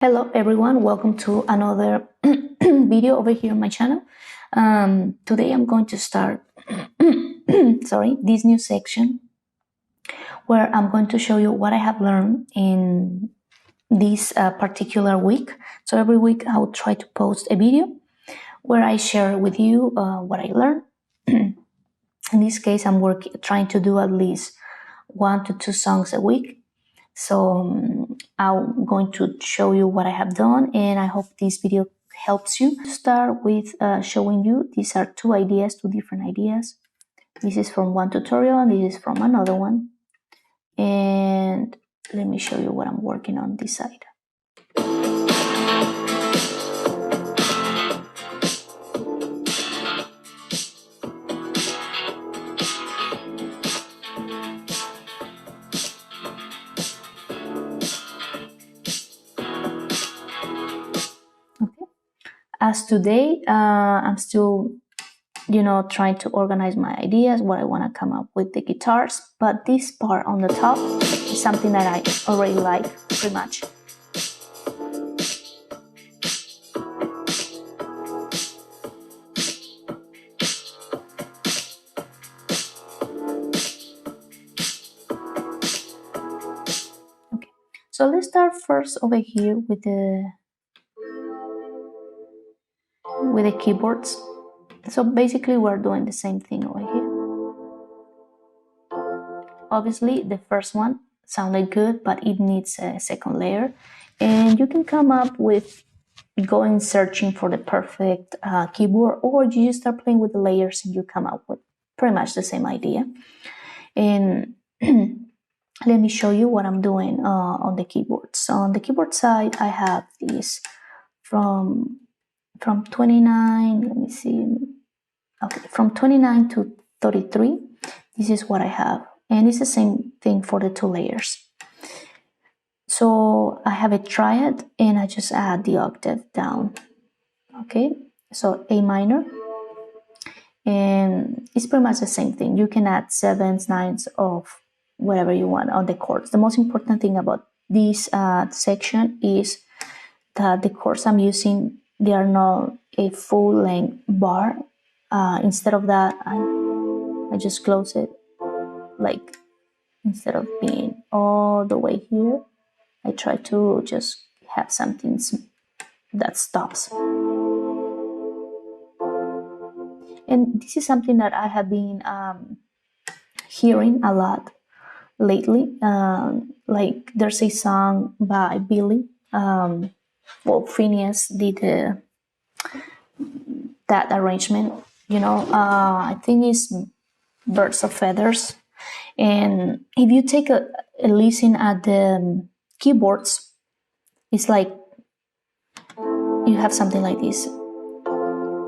Hello everyone, welcome to another video over here on my channel. Today I'm going to start this new section where I'm going to show you what I have learned in this particular week. So every week I will try to post a video where I share with you what I learned. In this case, I'm trying to do at least 1 to 2 songs a week. So I'm going to show you what I have done, and I hope this video helps you. Start with showing you these are two different ideas. This is from one tutorial and this is from another one. And let me show you what I'm working on this side. As today, I'm still, trying to organize my ideas, what I want to come up with the guitars. But this part on the top is something that I already like pretty much. Okay, so let's start first over here with the keyboards. So basically we're doing the same thing over here. Obviously the first one sounded good, but it needs a second layer, and you can come up with going searching for the perfect keyboard, or you just start playing with the layers and you come up with pretty much the same idea. And let me show you what I'm doing on the keyboard. So on the keyboard side I have these from 29, let me see, okay, from 29 to 33. This is what I have, and it's the same thing for the two layers. So I have a triad and I just add the octave down. Okay, so A minor, and it's pretty much the same thing. You can add sevens, nines, of whatever you want on the chords. The most important thing about this section is that the chords I'm using, they are not a full length bar. Instead of that, I just close it, like instead of being all the way here, I try to just have something that stops. And this is something that I have been hearing a lot lately. Like there's a song by Billy. Phineas did that arrangement. I think it's Birds of Feathers. And if you take a listen at the keyboards, it's like you have something like this.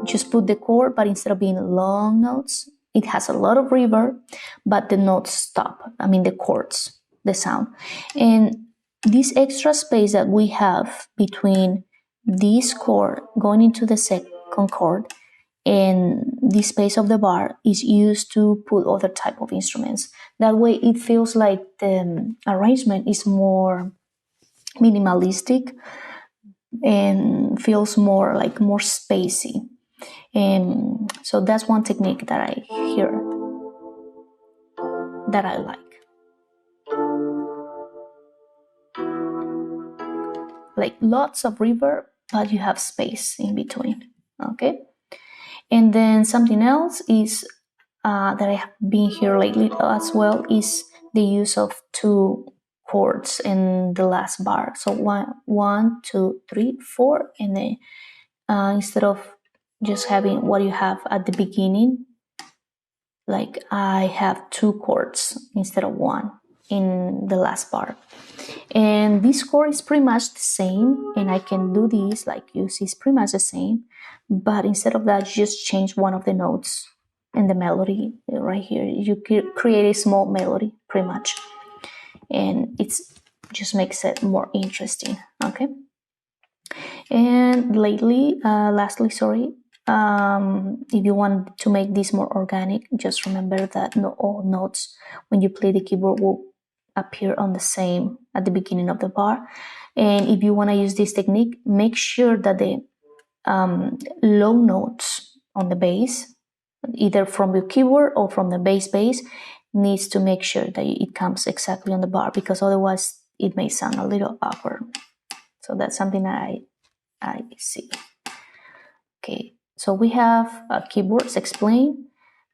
Just put the chord, but instead of being long notes, it has a lot of reverb, but the notes stop. I mean the chords, the sound. And this extra space that we have between this chord going into the second chord and this space of the bar is used to put other type of instruments. That way it feels like the arrangement is more minimalistic and feels more spacey. And so that's one technique that I hear that I like lots of reverb, but you have space in between. Okay, and then something else is that I have been here lately as well is the use of two chords in the last bar. So 1, 2, 3, 4, and then instead of just having what you have at the beginning, like I have two chords instead of one in the last bar. And this chord is pretty much the same, and I can do this, like you see, it's pretty much the same, but instead of that, you just change one of the notes in the melody right here. You create a small melody pretty much, and it's just makes it more interesting. Okay, and lastly, if you want to make this more organic, just remember that not all notes when you play the keyboard will appear on the same at the beginning of the bar. And if you want to use this technique, make sure that the low notes on the bass, either from your keyboard or from the bass, needs to make sure that it comes exactly on the bar, because otherwise it may sound a little awkward. So that's something that I see. Okay, so we have keyboards explained.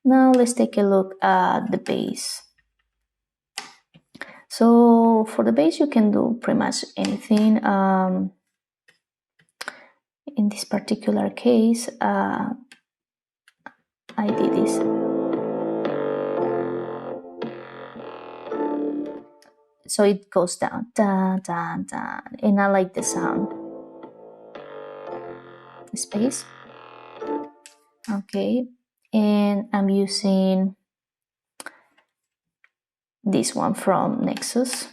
Now let's take a look at the bass. So for the bass, you can do pretty much anything. In this particular case, I did this. So it goes down, dun, dun, dun, and I like the sound. Space. Okay, and I'm using this one from Nexus.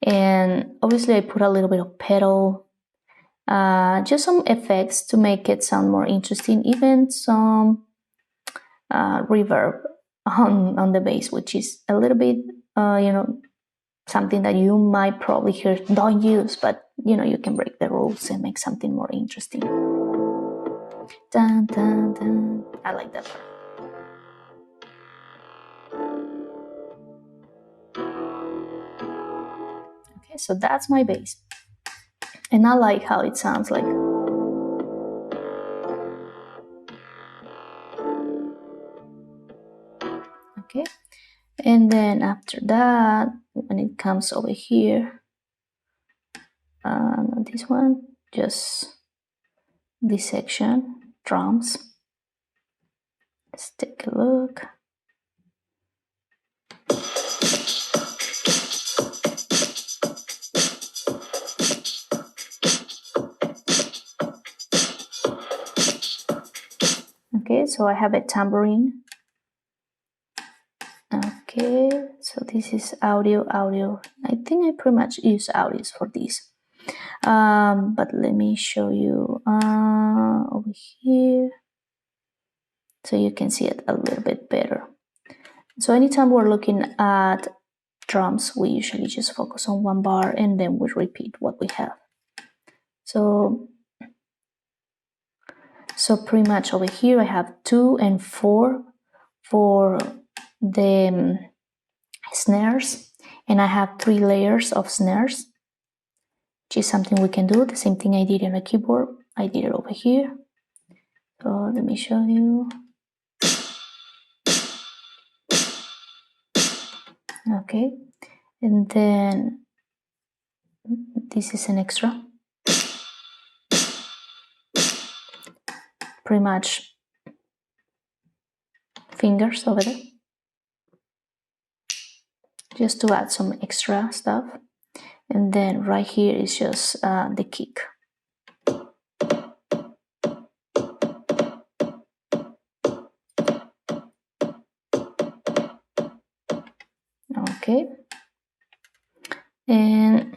And obviously I put a little bit of pedal, just some effects to make it sound more interesting, even some reverb on the bass, which is a little bit, something that you might probably hear don't use, but you can break the rules and make something more interesting. Dun, dun, dun. I like that part. Okay, so that's my bass, and I like how it sounds like. Okay, and then after that, when it comes over here, not this one, just this section, drums. Let's take a look. Okay, so I have a tambourine. Okay, so this is audio. I think I pretty much use audios for this. But let me show you over here so you can see it a little bit better. So anytime we're looking at drums, we usually just focus on one bar and then we repeat what we have. So pretty much over here I have 2 and 4 for the snares, and I have 3 layers of snares, which is something we can do. The same thing I did on the keyboard, I did it over here. So let me show you. Okay, and then this is an extra. Pretty much fingers over there, just to add some extra stuff. And then right here is just the kick. Okay, and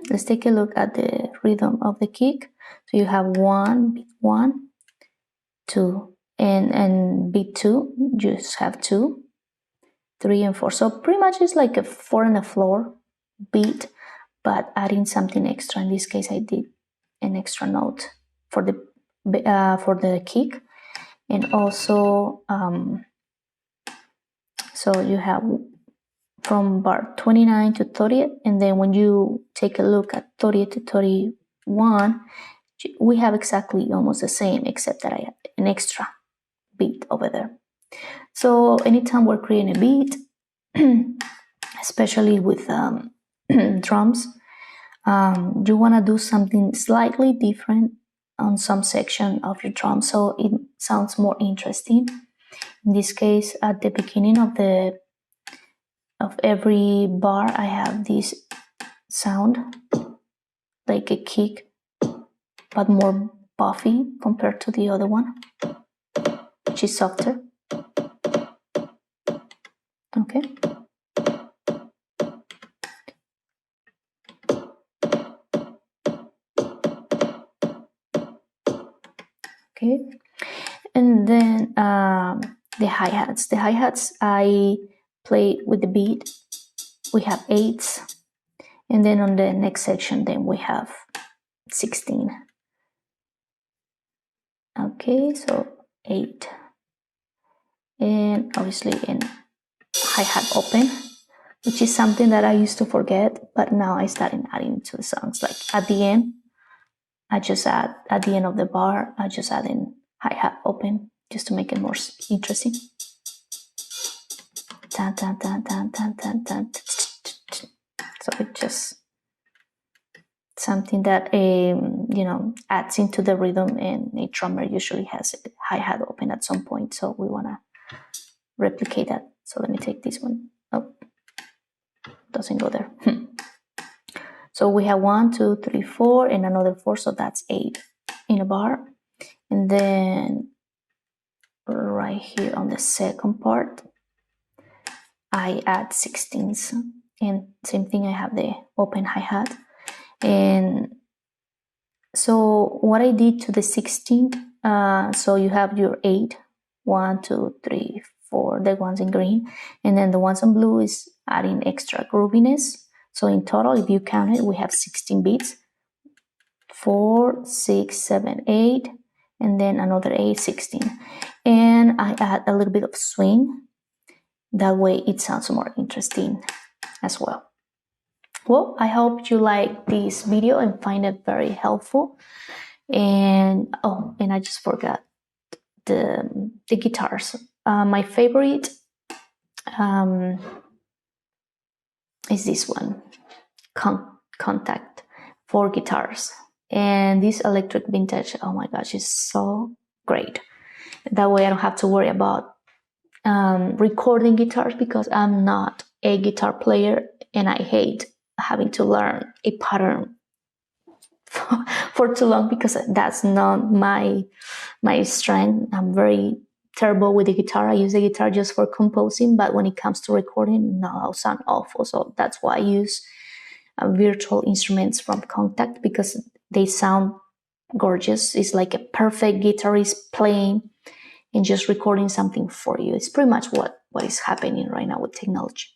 let's take a look at the rhythm of the kick. So you have 1, beat 1, 2, and beat 2, you just have 2, 3, and 4. So pretty much it's like a 4 on the floor beat, but adding something extra. In this case, I did an extra note for the kick, and also so you have from bar 29 to 30th, and then when you take a look at 30th to 31, we have exactly almost the same, except that I have an extra beat over there. So anytime we're creating a beat, especially with drums, you want to do something slightly different on some section of your drum so it sounds more interesting. In this case, at the beginning of every bar, I have this sound like a kick, but more puffy compared to the other one, which is softer. Okay. Okay, and then the hi-hats. The hi-hats I play with the beat. We have 8s, And then on the next section, then we have 16. Okay, so 8. And obviously in hi-hat open, which is something that I used to forget, but now I started adding to the songs. Like at the end, I just add, at the end of the bar, I just add in hi-hat open just to make it more interesting. Dun, dun, dun, dun, dun, dun, dun. So it's just something that adds into the rhythm, and a drummer usually has a hi-hat open at some point, so we want to replicate that. So let me take this one. Oh, doesn't go there. So we have 1, 2, 3, 4 and another 4, so that's 8 in a bar. And then right here on the second part, I add 16s, and same thing, I have the open hi-hat. And so what I did to the 16, so you have your 8, 1, 2, 3, 4, the ones in green, and then the ones in blue is adding extra grooviness. So in total, if you count it, we have 16 beats, 4, 6, 7, 8, and then another 8, 16. And I add a little bit of swing. That way it sounds more interesting as well. Well, I hope you like this video and find it very helpful. And I just forgot the guitars. My favorite is this one, Kontakt, 4 guitars. And this electric vintage, oh my gosh, is so great. That way I don't have to worry about recording guitars, because I'm not a guitar player and I hate having to learn a pattern for too long, because that's not my strength. I'm very terrible with the guitar. I use the guitar just for composing, but when it comes to recording, no, I'll sound awful. So that's why I use virtual instruments from Kontakt, because they sound gorgeous. It's like a perfect guitarist playing and just recording something for you. It's pretty much what is happening right now with technology.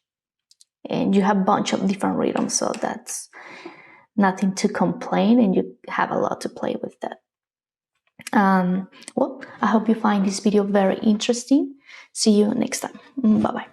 And you have a bunch of different rhythms, so that's nothing to complain, and you have a lot to play with that. Well, I hope you find this video very interesting. See you next time. Bye-bye.